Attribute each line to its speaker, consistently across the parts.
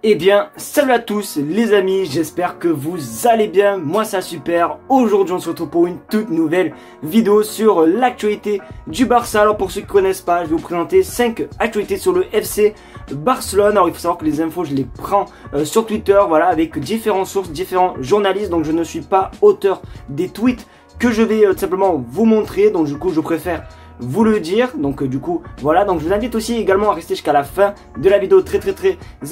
Speaker 1: Eh bien, salut à tous les amis, j'espère que vous allez bien, moi ça super. Aujourd'hui on se retrouve pour une toute nouvelle vidéo sur l'actualité du Barça. Alors pour ceux qui ne connaissent pas, je vais vous présenter 5 actualités sur le FC Barcelone. Alors il faut savoir que les infos je les prends sur Twitter, voilà, avec différentes sources, différents journalistes. Donc je ne suis pas auteur des tweets que je vais tout simplement vous montrer. Donc du coup je préfère vous le dire, donc du coup voilà, donc je vous invite aussi également à rester jusqu'à la fin de la vidéo, très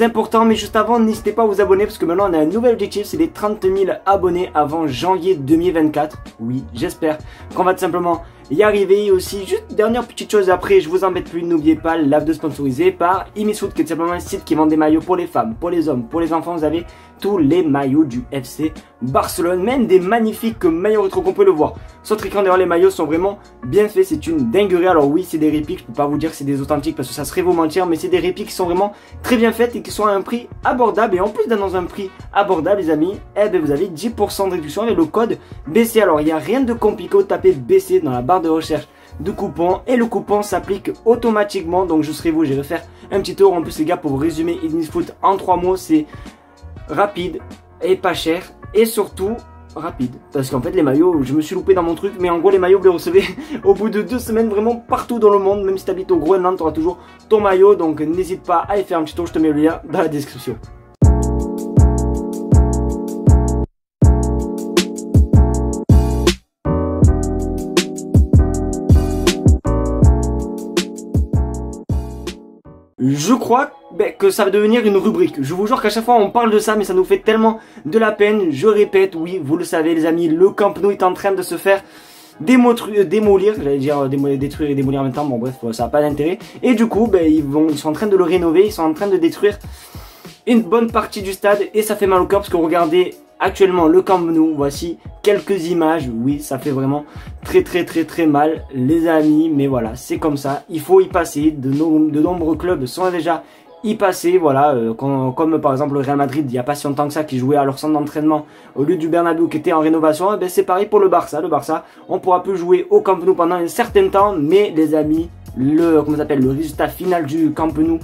Speaker 1: important. Mais juste avant, n'hésitez pas à vous abonner parce que maintenant on a un nouvel objectif, c'est les 30 000 abonnés avant janvier 2024. Oui, j'espère qu'on va tout simplement y arriver. Aussi, juste dernière petite chose, après je vous embête plus, n'oubliez pas l'AF2 sponsorisé par Imisfoot, qui est simplement un site qui vend des maillots pour les femmes, pour les hommes, pour les enfants. Vous avez tous les maillots du FC Barcelone, même des magnifiques maillots rétro qu'on peut le voir sur Tricran. D'ailleurs les maillots sont vraiment bien faits, c'est une dinguerie. Alors oui, c'est des répliques, je peux pas vous dire que c'est des authentiques parce que ça serait vous mentir, mais c'est des répliques qui sont vraiment très bien faites et qui sont à un prix abordable. Et en plus d'être dans un prix abordable les amis, eh ben, vous avez 10% de réduction avec le code BC. Alors il n'y a rien de compliqué, vous tapez BC dans la barre de recherche de coupons et le coupon s'applique automatiquement. Donc je serai vous, je vais faire un petit tour. En plus les gars, pour vous résumer Imisfoot en 3 mots, c'est rapide et pas cher et surtout rapide, parce qu'en fait les maillots, je me suis loupé dans mon truc, mais en gros les maillots vous les recevez au bout de 2 semaines vraiment partout dans le monde. Même si tu habites au Groenland, tu auras toujours ton maillot, donc n'hésite pas à y faire un petit tour, je te mets le lien dans la description. Je crois que ça va devenir une rubrique. Je vous jure qu'à chaque fois on parle de ça, mais ça nous fait tellement de la peine. Je répète, oui, vous le savez les amis, le Camp Nou est en train de se faire démolir, j'allais dire détruire et démolir en même temps, bon bref, ça n'a pas d'intérêt. Et du coup, ils sont en train de le rénover, ils sont en train de détruire une bonne partie du stade et ça fait mal au cœur parce que regardez actuellement le Camp Nou, voici quelques images. Oui, ça fait vraiment très mal les amis, mais voilà, c'est comme ça, il faut y passer. De nombreux clubs sont déjà y passés, voilà, comme par exemple le Real Madrid il n'y a pas si longtemps que ça, qui jouait à leur centre d'entraînement au lieu du Bernabéu qui était en rénovation. C'est pareil pour le Barça. On pourra plus jouer au Camp Nou pendant un certain temps, mais les amis, le résultat final du Camp Nou,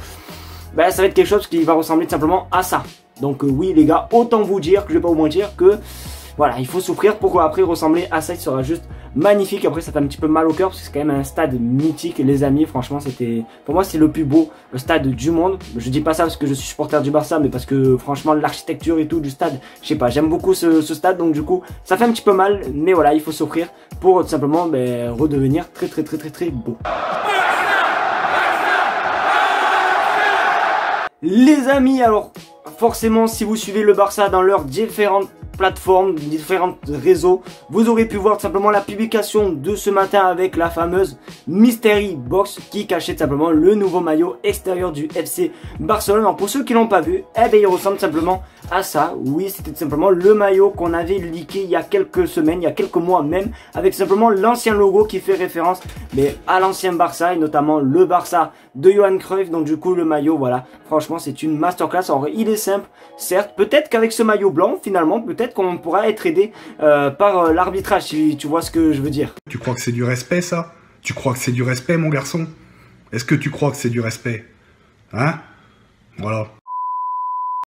Speaker 1: ça va être quelque chose qui va ressembler tout simplement à ça. Donc oui les gars, autant vous dire que je vais pas vous mentir que voilà, il faut souffrir pour après ressembler à ça. Il sera juste magnifique. Après ça fait un petit peu mal au cœur parce que c'est quand même un stade mythique les amis. Franchement pour moi c'est le plus beau stade du monde. Je dis pas ça parce que je suis supporter du Barça, mais parce que franchement l'architecture et tout du stade, je sais pas, j'aime beaucoup ce stade. Donc du coup ça fait un petit peu mal, mais voilà, il faut souffrir pour tout simplement redevenir très beau. Les amis, alors forcément si vous suivez le Barça dans leurs différentes plateformes, différents réseaux, vous aurez pu voir tout simplement la publication de ce matin avec la fameuse Mystery Box qui cachait tout simplement le nouveau maillot extérieur du FC Barcelone. Alors pour ceux qui l'ont pas vu, il ressemble tout simplement à ça. Oui, c'était tout simplement le maillot qu'on avait leaké il y a quelques semaines, il y a quelques mois même, avec tout simplement l'ancien logo qui fait référence à l'ancien Barça et notamment le Barça de Johan Cruyff. Donc du coup le maillot, voilà, franchement c'est une masterclass. Alors il est simple, certes, peut-être qu'avec ce maillot blanc finalement, peut-être qu'on pourra être aidé par l'arbitrage, si tu vois ce que je veux dire.
Speaker 2: Tu crois que c'est du respect ça? Tu crois que c'est du respect mon garçon? Est-ce que tu crois que c'est du respect? Hein? Voilà.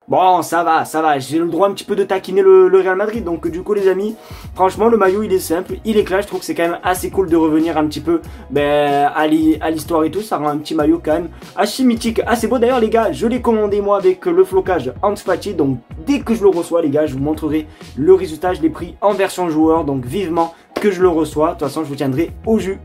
Speaker 1: Bon, ça va, j'ai le droit un petit peu de taquiner le Real Madrid. Donc du coup les amis, franchement le maillot il est simple, il est clair. Je trouve que c'est quand même assez cool de revenir un petit peu à l'histoire et tout. Ça rend un petit maillot quand même assez mythique, assez beau. D'ailleurs les gars, je l'ai commandé moi avec le flocage Ansu Fati. Donc dès que je le reçois les gars, je vous montrerai le résultat. Je l'ai pris en version joueur, donc vivement que je le reçois. De toute façon je vous tiendrai au jus.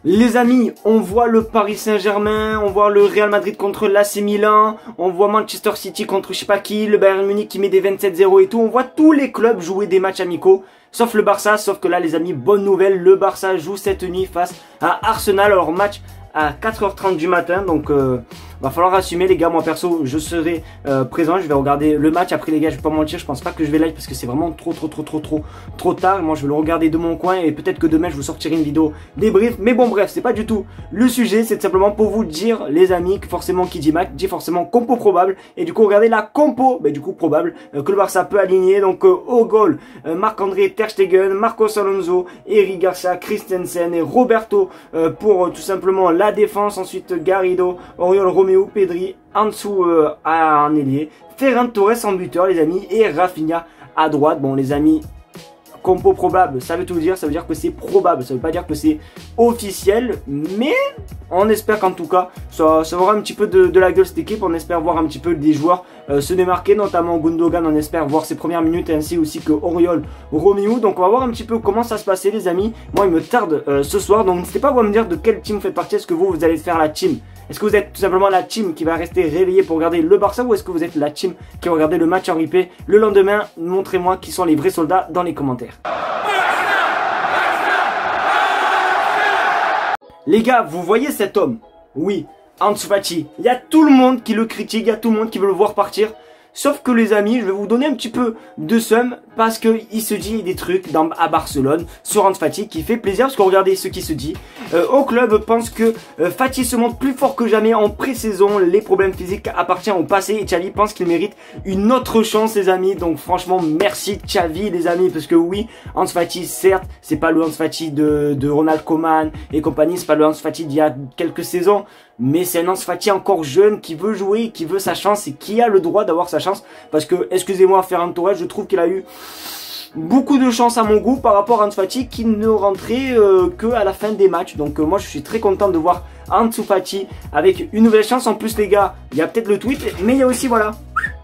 Speaker 1: Les amis, on voit le Paris Saint-Germain, on voit le Real Madrid contre l'AC Milan, on voit Manchester City contre je sais pas qui, le Bayern Munich qui met des 27-0 et tout. On voit tous les clubs jouer des matchs amicaux, sauf le Barça. Sauf que là les amis, bonne nouvelle, le Barça joue cette nuit face à Arsenal. Alors match à 4h30 du matin, donc Va falloir assumer les gars, moi perso je serai présent, je vais regarder le match. Après les gars je vais pas mentir, je pense pas que je vais live parce que c'est vraiment trop tard. Moi je vais le regarder de mon coin et peut-être que demain je vous sortirai une vidéo débrief. Mais bon bref, c'est pas du tout le sujet, c'est simplement pour vous dire les amis que forcément qui dit match dit forcément compo probable. Et du coup regardez la compo, du coup probable que le Barça peut aligner. Donc au goal, Marc-André Ter Stegen, Marcos Alonso, Eric Garcia, Christensen et Roberto pour tout simplement la défense. Ensuite Garrido, Oriol Romeo, Pedri, Ansu en ailier, Ferran Torres en buteur les amis et Rafinha à droite. Bon les amis, compo probable, ça veut tout dire, ça veut dire que c'est probable, ça veut pas dire que c'est officiel, mais on espère qu'en tout cas ça aura un petit peu de la gueule cette équipe. On espère voir un petit peu des joueurs se démarquer, notamment Gundogan, on espère voir ses premières minutes ainsi aussi que Oriol Romeo. Donc on va voir un petit peu comment ça se passer les amis. Moi il me tarde ce soir, donc n'hésitez pas à me dire de quelle team vous faites partie. Est-ce que vous allez faire la team? Est-ce que vous êtes tout simplement la team qui va rester réveillée pour regarder le Barça, ou est-ce que vous êtes la team qui va regarder le match en replay le lendemain? Montrez-moi qui sont les vrais soldats dans les commentaires. Les gars, vous voyez cet homme? Oui, Ansu Fati. Il y a tout le monde qui le critique, il y a tout le monde qui veut le voir partir. Sauf que les amis, je vais vous donner un petit peu de seum parce qu'il se dit des trucs à Barcelone sur Ansu Fati qui fait plaisir. Parce que regardez ce qui se dit. Au club pense que Fati se montre plus fort que jamais en pré-saison. Les problèmes physiques appartiennent au passé et Xavi pense qu'il mérite une autre chance les amis. Donc franchement merci Xavi les amis, parce que oui, Ansu Fati certes c'est pas le Ansu Fati de Ronald Koeman et compagnie, c'est pas le Ansu Fati d'il y a quelques saisons. Mais c'est un Ansu Fati encore jeune qui veut jouer, qui veut sa chance et qui a le droit d'avoir sa chance. Parce que, excusez-moi, Ferran Torres, je trouve qu'il a eu beaucoup de chance à mon goût par rapport à Ansu Fati qui ne rentrait que à la fin des matchs. Donc moi je suis très content de voir Ansu Fati avec une nouvelle chance. En plus les gars, il y a peut-être le tweet, mais il y a aussi voilà,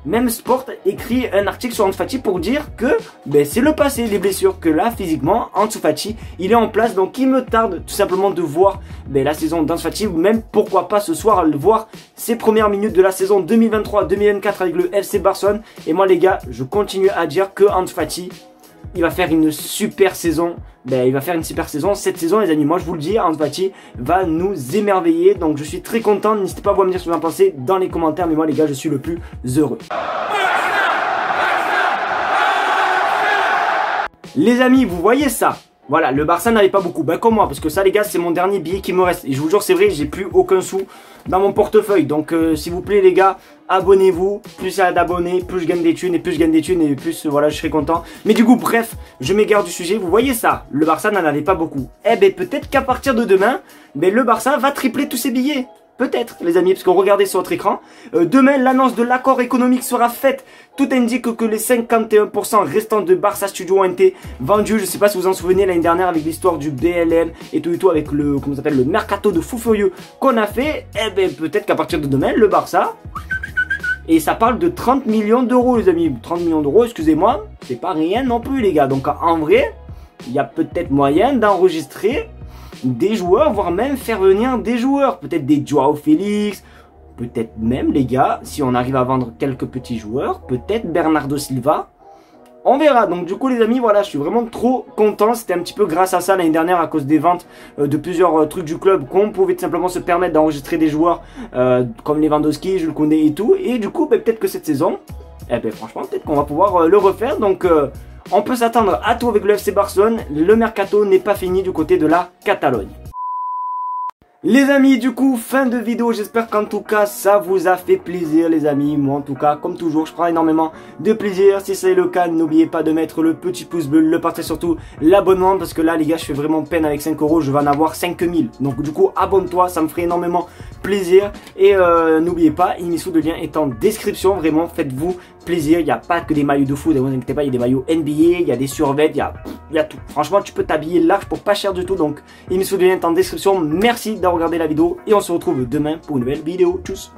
Speaker 1: même Sport écrit un article sur Ansu Fati pour dire que c'est le passé, les blessures, que là physiquement Ansu Fati il est en place. Donc il me tarde tout simplement de voir la saison d'Ansu Fati, ou même pourquoi pas ce soir le voir ses premières minutes de la saison 2023-2024 avec le FC Barcelone. Et moi les gars, je continue à dire que Ansu Fati il va faire une super saison. Il va faire une super saison cette saison les amis. Moi je vous le dis, Ansu Fati va nous émerveiller. Donc je suis très content. N'hésitez pas à me dire ce que vous en pensez dans les commentaires. Mais moi les gars, je suis le plus heureux. Les amis, vous voyez ça? Voilà, le Barça n'avait pas beaucoup, comme moi, parce que ça les gars c'est mon dernier billet qui me reste. Et je vous jure c'est vrai, j'ai plus aucun sou dans mon portefeuille. Donc s'il vous plaît les gars, abonnez-vous. Plus il y a d'abonnés, plus je gagne des thunes, et plus je gagne des thunes, et plus voilà je serai content. Mais du coup bref, je m'égare du sujet. Vous voyez ça, le Barça n'en avait pas beaucoup. Peut-être qu'à partir de demain, le Barça va tripler tous ses billets. Peut-être les amis, parce que regardez sur votre écran, demain l'annonce de l'accord économique sera faite. Tout indique que les 51% restants de Barça Studio ont été vendus. Je sais pas si vous en souvenez l'année dernière avec l'histoire du BLM et tout avec le, comment ça s'appelle, le mercato de fou furieux qu'on a fait. Peut-être qu'à partir de demain, le Barça, et ça parle de 30 millions d'euros les amis. 30 millions d'euros, excusez-moi, c'est pas rien non plus les gars. Donc en vrai, il y a peut-être moyen d'enregistrer des joueurs, voire même faire venir des joueurs, peut-être des Joao Félix, peut-être même les gars, si on arrive à vendre quelques petits joueurs, peut-être Bernardo Silva, on verra. Donc du coup les amis, voilà, je suis vraiment trop content. C'était un petit peu grâce à ça l'année dernière, à cause des ventes de plusieurs trucs du club, qu'on pouvait tout simplement se permettre d'enregistrer des joueurs comme Lewandowski, Jules Koundé et tout. Et du coup peut-être que cette saison, franchement peut-être qu'on va pouvoir le refaire. Donc on peut s'attendre à tout avec le FC Barcelone. Le mercato n'est pas fini du côté de la Catalogne. Les amis, du coup, fin de vidéo. J'espère qu'en tout cas, ça vous a fait plaisir, les amis. Moi, en tout cas, comme toujours, je prends énormément de plaisir. Si c'est le cas, n'oubliez pas de mettre le petit pouce bleu, le partage, surtout l'abonnement. Parce que là, les gars, je fais vraiment peine avec 5 €. Je vais en avoir 5000. Donc, du coup, abonne-toi. Ça me ferait énormément plaisir. Et n'oubliez pas, Inissou, le lien est en description. Vraiment, faites-vous plaisir. Il n'y a pas que des maillots de foot. Ne vous inquiétez pas, il y a des maillots NBA, il y a des survêtements, il y a tout. Franchement, tu peux t'habiller large pour pas cher du tout. Donc, Inissou, le lien est en description. Merci d'avoir regardé la vidéo et on se retrouve demain pour une nouvelle vidéo. Tchuss.